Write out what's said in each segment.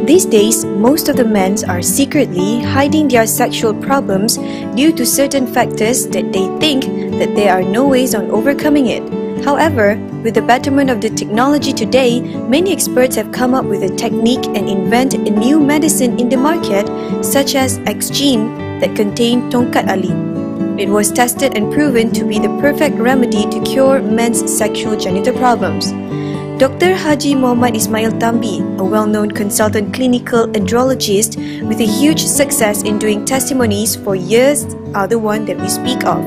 These days, most of the men are secretly hiding their sexual problems due to certain factors that they think that there are no ways on overcoming it. However, with the betterment of the technology today, many experts have come up with a technique and invent a new medicine in the market, such as X-Gene that contain tongkat ali. It was tested and proven to be the perfect remedy to cure men's sexual genital problems. Dr. Haji Muhammad Ismail Tambi, a well-known consultant clinical andrologist with a huge success in doing testimonies for years, are the one that we speak of.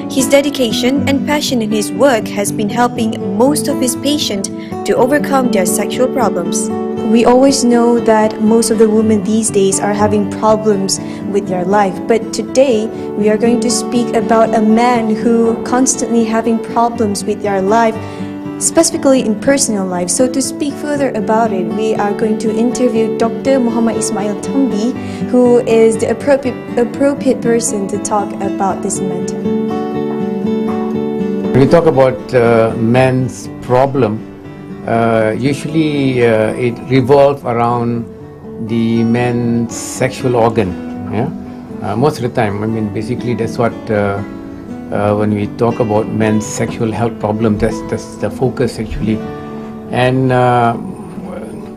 His dedication and passion in his work has been helping most of his patients to overcome their sexual problems. We always know that most of the women these days are having problems with their life, but today we are going to speak about a man who constantly having problems with their life, specifically in personal life. So to speak further about it, we are going to interview Dr. Muhammad Ismail Tambi, who is the appropriate person to talk about this matter. When we talk about men's problem, usually it revolves around the man's sexual organ. Yeah? Most of the time, I mean, basically that's what when we talk about men's sexual health problem, that's the focus actually. And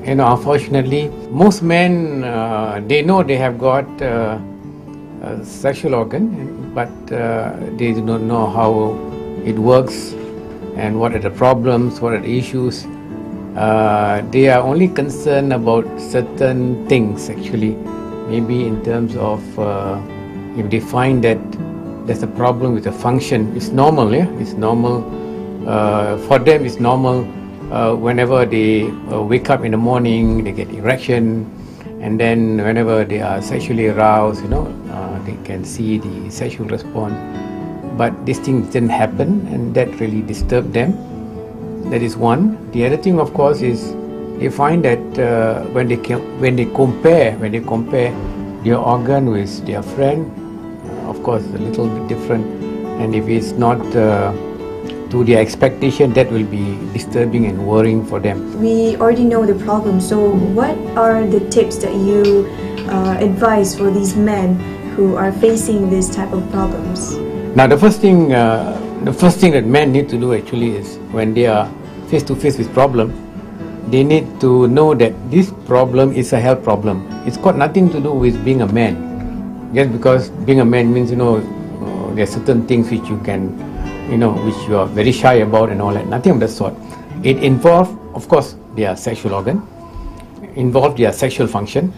unfortunately, most men they know they have got a sexual organ, but they do not know how it works and what are the problems, what are the issues. They are only concerned about certain things actually. Maybe in terms of if they find that there's a problem with the function, it's normal, yeah? It's normal. For them, it's normal. Whenever they wake up in the morning, they get erection, and then whenever they are sexually aroused, they can see the sexual response. But this thing didn't happen, and that really disturbed them. That is one. The other thing, of course, is they find that when they compare their organ with their friend, of course, a little bit different, and if it's not to their expectation, that will be disturbing and worrying for them. We already know the problem, so what are the tips that you advise for these men who are facing this type of problems? Now, the first thing that men need to do actually is when they are face to face with problem, they need to know that this problem is a health problem. It's got nothing to do with being a man. Just because being a man means, there are certain things which you can, which you are very shy about and all that. Nothing of that sort. It involves, of course, their sexual organ, involves their sexual function,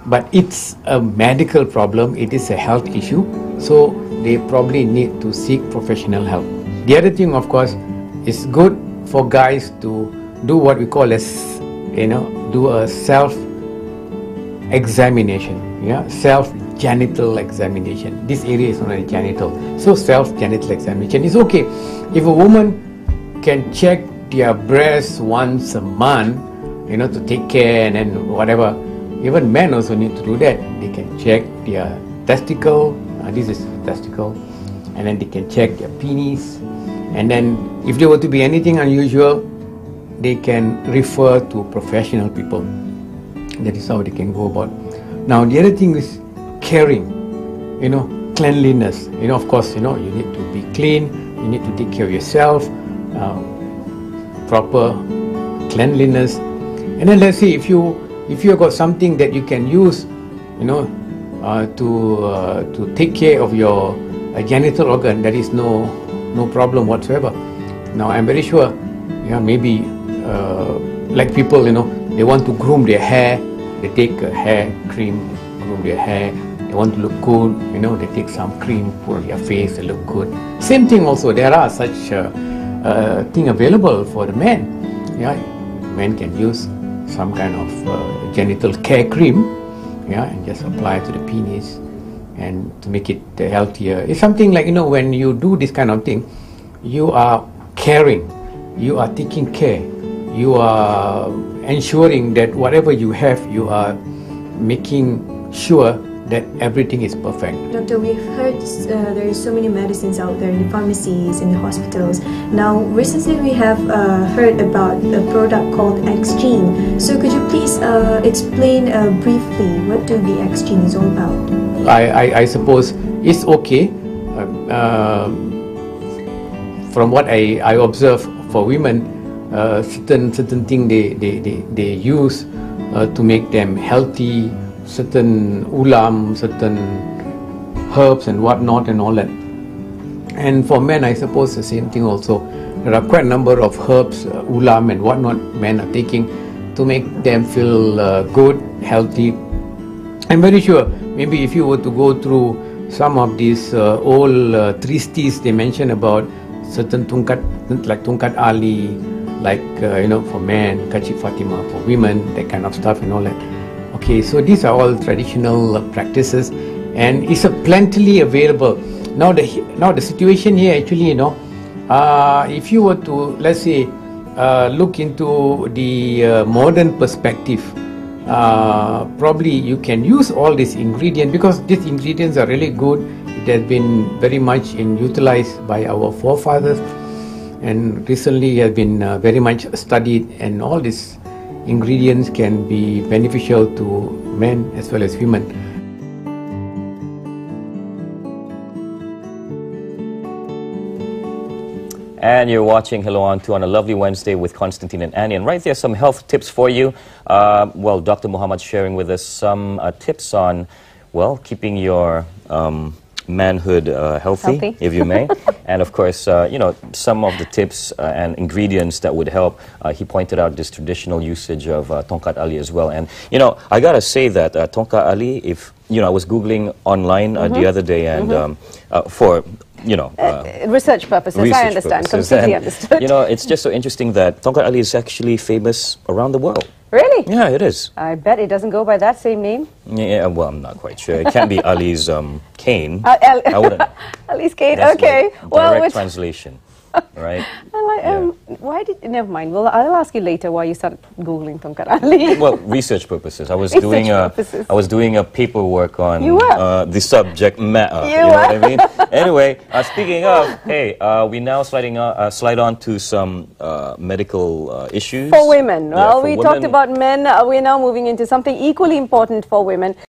but it's a medical problem. It is a health issue. So they probably need to seek professional help. The other thing, of course, is good for guys to do what we call as, do a self-examination, self-genital examination. This area is known as genital. So self-genital examination is okay. If a woman can check their breasts once a month, to take care and then whatever, even men also need to do that. They can check their testicle, this is testicle, and then they can check their penis, and then if there were to be anything unusual, they can refer to professional people. That is how they can go about. Now the other thing is caring, cleanliness. Of course, you need to be clean, you need to take care of yourself, proper cleanliness. And then let's say if you got something that you can use, to take care of your genital organ, there is no problem whatsoever. Now I'm very sure, maybe like people, they want to groom their hair, they take a hair cream, groom their hair. They want to look good, they take some cream, put on their face, they look good. Same thing also, there are such thing available for the men. Men can use some kind of genital care cream, and just apply it to the penis and to make it healthier. It's something like, when you do this kind of thing, you are caring, you are taking care, you are ensuring that whatever you have, you are making sure that everything is perfect. Doctor, we've heard there are so many medicines out there in the pharmacies, in the hospitals. Now, recently we have heard about a product called X-Gene. So could you please explain briefly what do the X-Gene is all about? I suppose it's okay. From what I observe for women, certain things they use to make them healthy, certain ulam, certain herbs and whatnot and all that. And for men, I suppose the same thing also. There are quite a number of herbs, ulam and whatnot men are taking to make them feel good, healthy. I'm very sure maybe if you were to go through some of these old tristis they mention about certain tungkat, like Tungkat Ali, like for men, Kachik Fatima for women, that kind of stuff and all that. Okay, so these are all traditional practices, and it's plentifully available. Now the situation here actually, if you were to, let's say, look into the modern perspective, probably you can use all these ingredients because these ingredients are really good. It has been very much utilized by our forefathers, and recently has been very much studied, and all these ingredients can be beneficial to men as well as women. And you're watching Hello On 2 on a lovely Wednesday with Constantine and Annie. And right there, some health tips for you. Well, Dr. Muhammad sharing with us some tips on, well, keeping your manhood healthy, if you may. And of course, some of the tips and ingredients that would help. He pointed out this traditional usage of Tongkat Ali as well. And, I got to say that Tongkat Ali, if, I was Googling online the other day and for... research purposes, I understand, completely understood. It's just so interesting that Tongkat Ali is actually famous around the world. Really? Yeah, it is. I bet it doesn't go by that same name. Yeah, well, I'm not quite sure. It can't be Ali's cane. I wouldn't know. Ali's cane, That's okay. Like direct translation, right? Why did... Never mind. Well, I'll ask you later why you started Googling Tongkat Ali. Well, research purposes. I was doing a paperwork on the subject matter. You know what I mean? Anyway, speaking of, hey, we now slide on to some medical issues. For women. Well, we women. talked about men. We're now moving into something equally important for women.